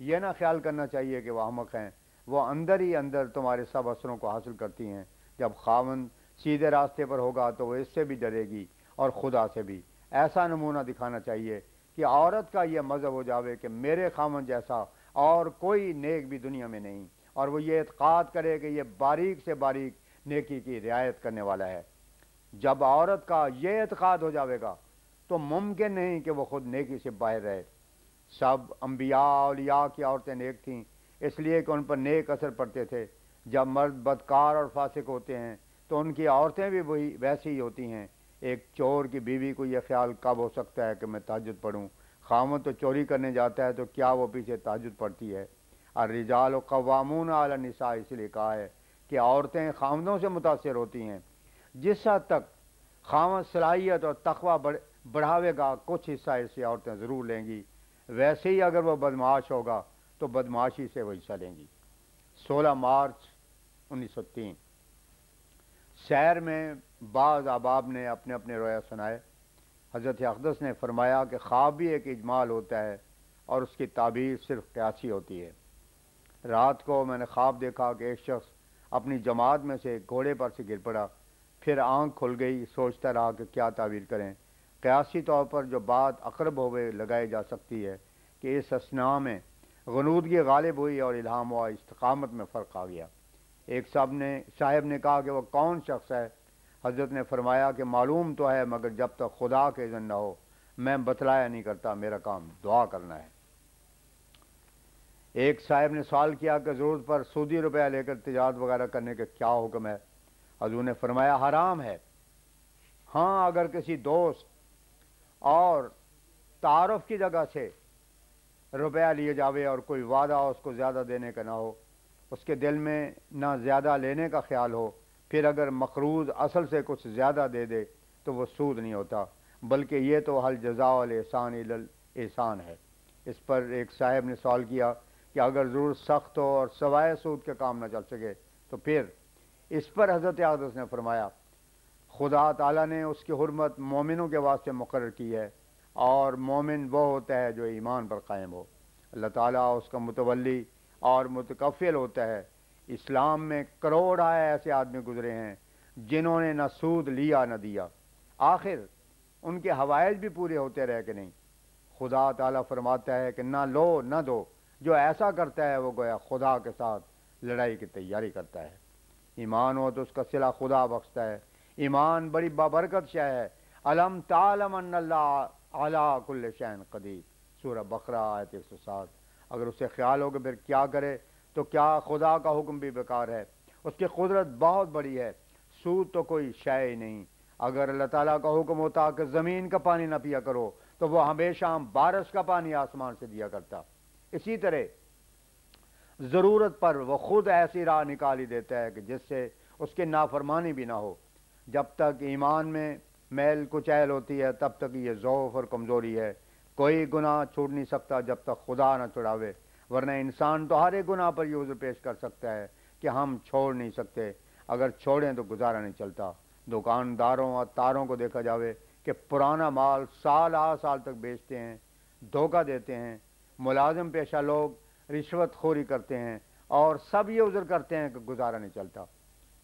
یہ نہ خیال کرنا چاہیے کہ وہ احمق ہیں، وہ اندر ہی اندر تمہارے سب اثروں کو حاصل کرتی ہیں۔ جب خاوند سیدھے راستے پر ہوگا تو وہ اس سے بھی ڈرے گی اور خدا سے بھی۔ ایسا نمونہ دکھانا چاہیے کہ عورت کا یہ مذہب ہو جاوے کہ میرے خاوند جیسا اور کوئی نیک بھی دنیا میں نہیں، اور وہ یہ اعتقاد کرے کہ یہ باریک سے باریک نیکی کی رعایت کرنے والا ہے۔ جب عورت کا یہ اعتقاد ہو جاوے گا تو ممکن نہیں کہ وہ خود نیکی سے باہر رہے۔ سب انبیاء اولیاء کی عورتیں نیک تھیں، اس لیے کہ ان پر نیک اثر پڑتے تھے۔ جب مرد بدکار اور فاسق ہوتے ہیں تو ان کی عورتیں بھی ویسی ہی ہوتی ہیں۔ ایک چور کی بیوی کو یہ خیال کب ہو سکتا ہے کہ میں تہجد پڑھوں؟ خاوند تو چوری کرنے جاتا ہے تو کیا وہ پیچھے تہجد پڑھتی ہے؟ الرجال قوامون علی النساء، اس لیے کہا ہے کہ عورتیں خاوندوں سے متاثر ہوتی ہیں۔ جس حد تک خاوند صلاحیت اور تقوی بڑھاوے گا، کچھ حصہ اس سے عورتیں ضرور لیں گی۔ ویسے ہی اگر وہ بدمعاش ہوگا تو بدمعاشی سے وہ حصہ لیں گی۔ 16 مارچ 1903 سیر میں بعض احباب نے اپنے اپنے رویا سنائے۔ حضرت اقدس نے فرمایا کہ خواب بھی ایک اجمال ہوتا ہے اور اس کی تعبیر صرف قیاسی ہوتی ہے۔ رات کو میں نے خواب دیکھا کہ ایک شخص اپنی جماعت میں سے گھوڑے پر سے گر پڑا، پھر آنکھ کھل گئی، سوچتا رہا کہ کیا تعبیر کریں۔ قیاسی طور پر جو بات اقرب ہوئے لگائی جا سکتی ہے کہ اس اثناء میں غنودگی غالب ہوئی اور الہام ہوا، استقامت میں فرق آ گیا۔ ایک صاحب نے کہا کہ وہ کون شخص ہے؟ حضرت نے فرمایا کہ معلوم تو ہے مگر جب تک خدا کے اذن نہ ہو میں بتلایا نہیں کرتا، میرا کام دعا کرنا ہے۔ ایک صاحب نے سوال کیا کہ ضرورت پر سودی روپیہ لے کر تجارت وغیرہ کرنے کے کیا حکم ہے؟ حضور نے فرمایا حرام ہے۔ ہاں، اگر کسی دوست اور تعارف کی جگہ سے روپیہ لیے جاوے اور کوئی وعدہ اس کو زیادہ دینے کا نہ ہو، اس کے دل میں نہ زیادہ لینے کا خیال ہو، پھر اگر مقروض اصل سے کچھ زیادہ دے دے تو وہ سود نہیں ہوتا، بلکہ یہ تو حل جزاء الاحسان الی الاحسان ہے۔ اس پر ایک صاحب نے سوال کیا کہ اگر ضرور سخت ہو اور سوائے سود کے کام نہ چل سکے تو پھر؟ اس پر حضرت اقدس نے فرمایا خدا تعالیٰ نے اس کی حرمت مومنوں کے واسطے مقرر کی ہے، اور مومن وہ ہوتا ہے جو ایمان پر قائم ہو، اللہ تعالیٰ اس کا متولی اور متکفل ہوتا ہے۔ اسلام میں کروڑ ایسے آدمی گزرے ہیں جنہوں نے نہ سود لیا نہ دیا، آخر ان کے حوائج بھی پورے ہوتے رہے کہ نہیں؟ خدا تعالیٰ فرماتا ہے کہ نہ لو نہ دو، جو ایسا کرتا ہے وہ گویا خدا کے ساتھ لڑائی کی تیاری کرتا ہے۔ ایمان ہو تو اس کا صلہ خدا بخشتا ہے۔ ایمان بڑی بابرکت شے ہے۔ الم تعلم ان اللہ علی کل شیء قدیر، سورہ بقرہ آیت 107۔ اگر اسے خیال ہو کہ پھر کیا کرے تو کیا خدا کا حکم بھی بیکار ہے؟ اس کی قدرت بہت بڑی ہے، سود تو کوئی شے ہی نہیں۔ اگر اللہ تعالیٰ کا حکم ہوتا کہ زمین کا پانی نہ پیا کرو تو وہ ہمیشہ بارش کا پانی آسمان سے دیا کرتا۔ اسی طرح ضرورت پر وہ خود ایسی راہ نکال ہی دیتا ہے کہ جس سے اس کی نافرمانی بھی نہ ہو۔ جب تک ایمان میں میل کچیل ہوتی ہے تب تک یہ ضعف اور کمزوری ہے۔ کوئی گناہ چھوڑ نہیں سکتا جب تک خدا نہ چھڑاوے، ورنہ انسان تو ہر ایک گناہ پر یہ عذر پیش کر سکتا ہے کہ ہم چھوڑ نہیں سکتے، اگر چھوڑیں تو گزارا نہیں چلتا۔ دکانداروں اور تاروں کو دیکھا جاوے کہ پرانا مال سال سال تک بیچتے ہیں، دھوکہ دیتے ہیں۔ ملازم پیشہ لوگ رشوت خوری کرتے ہیں اور سب یہ عذر کرتے ہیں کہ گزارا نہیں چلتا۔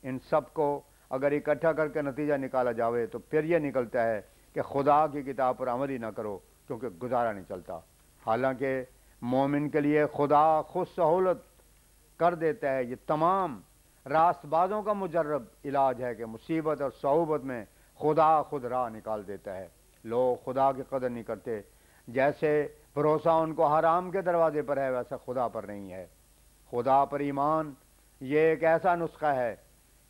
ان سب کو اگر اکٹھا کر کے نتیجہ نکالا جاوے تو پھر یہ نکلتا ہے کہ خدا کی کتاب پر عمل ہی نہ کرو کیونکہ گزارا نہیں چلتا۔ حالانکہ مومن کے لیے خدا خود سہولت کر دیتا ہے۔ یہ تمام راست بازوں کا مجرب علاج ہے کہ مصیبت اور صعوبت میں خدا خود راہ نکال دیتا ہے۔ لوگ خدا کی قدر نہیں کرتے، جیسے بھروسہ ان کو حرام کے دروازے پر ہے ویسا خدا پر نہیں ہے۔ خدا پر ایمان یہ ایک ایسا نسخہ ہے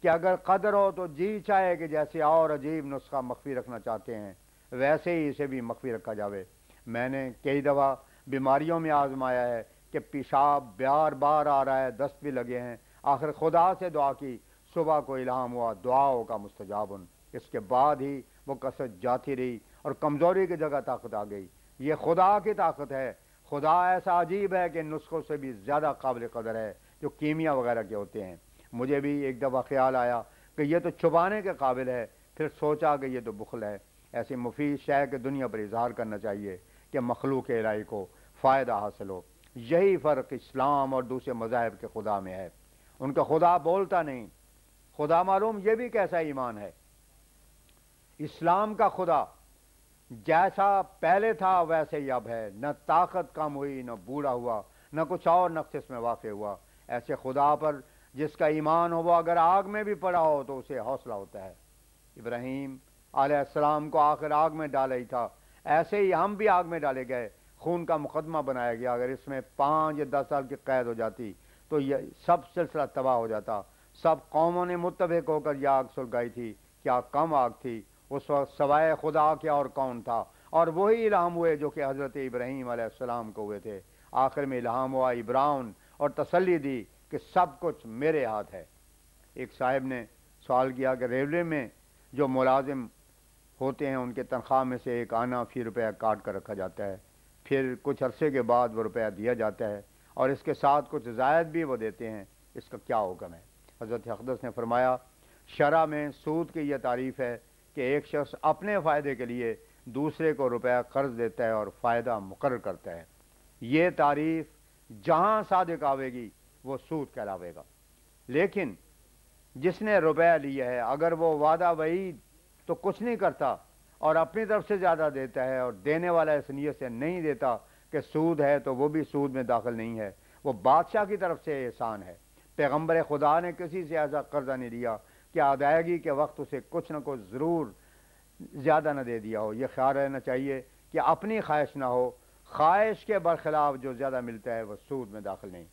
کہ اگر قدر ہو تو جی چاہے کہ جیسے اور عجیب نسخہ مخفی رکھنا چاہتے ہیں ویسے ہی اسے بھی مخفی رکھا جاوے۔ میں نے کئی دفعہ بیماریوں میں آزمایا ہے کہ پیشاب بار بار آ رہا ہے، دست بھی لگے ہیں، آخر خدا سے دعا کی، صبح کو الہام ہوا دعاؤں کا مستجابن، اس کے بعد ہی وہ کثرت جاتی رہی اور کمزوری کی جگہ طاقت آ گئی۔ یہ خدا کی طاقت ہے۔ خدا ایسا عجیب ہے کہ ان نسخوں سے بھی زیادہ قابل قدر ہے جو کیمیا وغیرہ کے ہوتے ہیں۔ مجھے بھی ایک دفعہ خیال آیا کہ یہ تو چھپانے کے قابل ہے، پھر سوچا کہ یہ تو بخل ہے۔ ایسی مفید شے کے دنیا پر اظہار کرنا چاہیے کہ مخلوق الہی کو فائدہ حاصل ہو۔ یہی فرق اسلام اور دوسرے مذاہب کے خدا میں ہے۔ ان کا خدا بولتا نہیں، خدا معلوم یہ بھی کیسا ایمان ہے۔ اسلام کا خدا جیسا پہلے تھا ویسے ہی اب ہے، نہ طاقت کم ہوئی، نہ بوڑھا ہوا، نہ کچھ اور نقص اس میں واقع ہوا۔ ایسے خدا پر جس کا ایمان ہو، وہ اگر آگ میں بھی پڑا ہو تو اسے حوصلہ ہوتا ہے۔ ابراہیم علیہ السلام کو آخر آگ میں ڈالا ہی تھا، ایسے ہی ہم بھی آگ میں ڈالے گئے، خون کا مقدمہ بنایا گیا۔ اگر اس میں 5 یا 10 سال کی قید ہو جاتی تو یہ سب سلسلہ تباہ ہو جاتا۔ سب قوموں نے متفق ہو کر یہ آگ سلگائی تھی۔ کیا کم آگ تھی اس وقت سوائے خدا کے اور کون تھا؟ اور وہی الہام ہوئے جو کہ حضرت ابراہیم علیہ السلام کو ہوئے تھے۔ آخر میں الہام ہوا عبران اور تسلی دی کہ سب کچھ میرے ہاتھ ہے۔ ایک صاحب نے سوال کیا کہ ریلوے میں جو ملازم ہوتے ہیں ان کے تنخواہ میں سے ایک آنا فی روپیہ کاٹ کر رکھا جاتا ہے، پھر کچھ عرصے کے بعد وہ روپیہ دیا جاتا ہے اور اس کے ساتھ کچھ زائد بھی وہ دیتے ہیں، اس کا کیا حکم ہے؟ حضرت اقدس نے فرمایا شرع میں سود کی یہ تعریف ہے کہ ایک شخص اپنے فائدے کے لیے دوسرے کو روپیہ قرض دیتا ہے اور فائدہ مقرر کرتا ہے۔ یہ تعریف جہاں صادق آوے گی وہ سود کہلاوے گا۔ لیکن جس نے روپیہ لیا ہے اگر وہ وعدہ وعید تو کچھ نہیں کرتا اور اپنی طرف سے زیادہ دیتا ہے اور دینے والا اس نیت سے نہیں دیتا کہ سود ہے تو وہ بھی سود میں داخل نہیں ہے، وہ بادشاہ کی طرف سے احسان ہے۔ پیغمبر خدا نے کسی سے ایسا قرضہ نہیں لیا کہ ادائیگی کے وقت اسے کچھ نہ کچھ ضرور زیادہ نہ دے دیا ہو۔ یہ خیال رہنا چاہیے کہ اپنی خواہش نہ ہو، خواہش کے برخلاف جو زیادہ ملتا ہے وہ سود میں داخل نہیں۔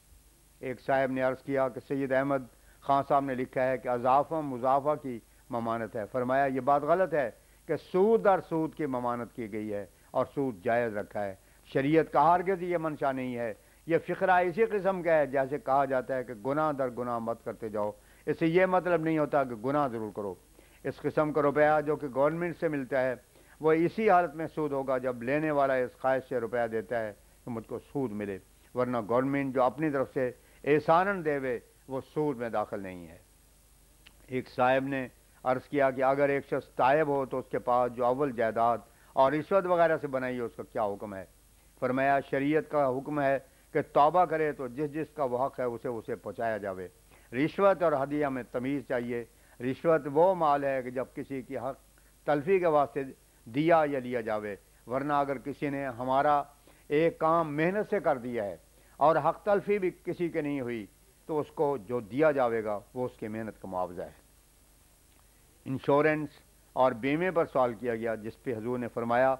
ایک صاحب نے عرض کیا کہ سید احمد خان صاحب نے لکھا ہے کہ اضافہ مضافہ کی ممانت ہے۔ فرمایا یہ بات غلط ہے کہ سود در سود کی ممانت کی گئی ہے اور سود جائز رکھا ہے۔ شریعت کا ہرگز یہ منشا نہیں ہے۔ یہ فقرہ اسی قسم کا ہے جیسے کہا جاتا ہے کہ گناہ در گناہ مت کرتے جاؤ، اس سے یہ مطلب نہیں ہوتا کہ گناہ ضرور کرو۔ اس قسم کا روپیہ جو کہ گورنمنٹ سے ملتا ہے وہ اسی حالت میں سود ہوگا جب لینے والا اس خواہش سے روپیہ دیتا ہے کہ مجھ کو سود ملے، ورنہ گورنمنٹ جو اپنی طرف سے احساناً دے وہ سود میں داخل نہیں ہے۔ ایک صاحب نے عرض کیا کہ اگر ایک شخص تائب ہو تو اس کے پاس جو اول جائیداد اور رشوت وغیرہ سے بنائی ہے اس کا کیا حکم ہے؟ فرمایا شریعت کا حکم ہے کہ توبہ کرے تو جس جس کا وہ حق ہے اسے پہنچایا جاوے۔ رشوت اور ہدیہ میں تمیز چاہیے۔ رشوت وہ مال ہے کہ جب کسی کی حق تلفی کے واسطے دیا یا لیا جاوے، ورنہ اگر کسی نے ہمارا ایک کام محنت سے کر دیا ہے اور حق تلفی بھی کسی کے نہیں ہوئی تو اس کو جو دیا جاوے گا وہ اس کی محنت کا معاوضہ ہے۔ انشورنس اور بیمے پر سوال کیا گیا جس پہ حضور نے فرمایا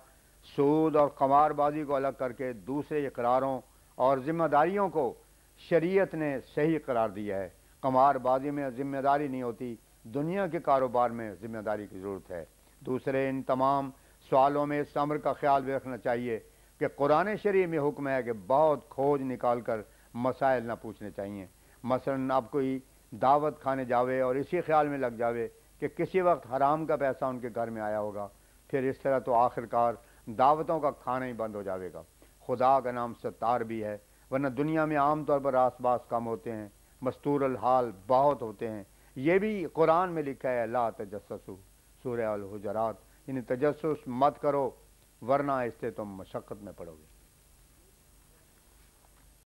سود اور قمار بازی کو الگ کر کے دوسرے اقراروں اور ذمہ داریوں کو شریعت نے صحیح قرار دیا ہے۔ قمار بازی میں ذمہ داری نہیں ہوتی، دنیا کے کاروبار میں ذمہ داری کی ضرورت ہے۔ دوسرے ان تمام سوالوں میں اس امر کا خیال بھی رکھنا چاہیے کہ قرآن شریف میں حکم ہے کہ بہت کھوج نکال کر مسائل نہ پوچھنے چاہیے۔ مثلا اب کوئی دعوت کھانے جاوے اور اسی خیال میں لگ جاوے کہ کسی وقت حرام کا پیسہ ان کے گھر میں آیا ہوگا، پھر اس طرح تو آخرکار دعوتوں کا کھانا ہی بند ہو جاوے گا۔ خدا کا نام ستار بھی ہے، ورنہ دنیا میں عام طور پر آس پاس کم ہوتے ہیں، مستور الحال بہت ہوتے ہیں۔ یہ بھی قرآن میں لکھا ہے لا تجسسوا، سورہ الحجرات، یعنی تجسس مت کرو ورنہ اس سے تم مشقت میں پڑو گے۔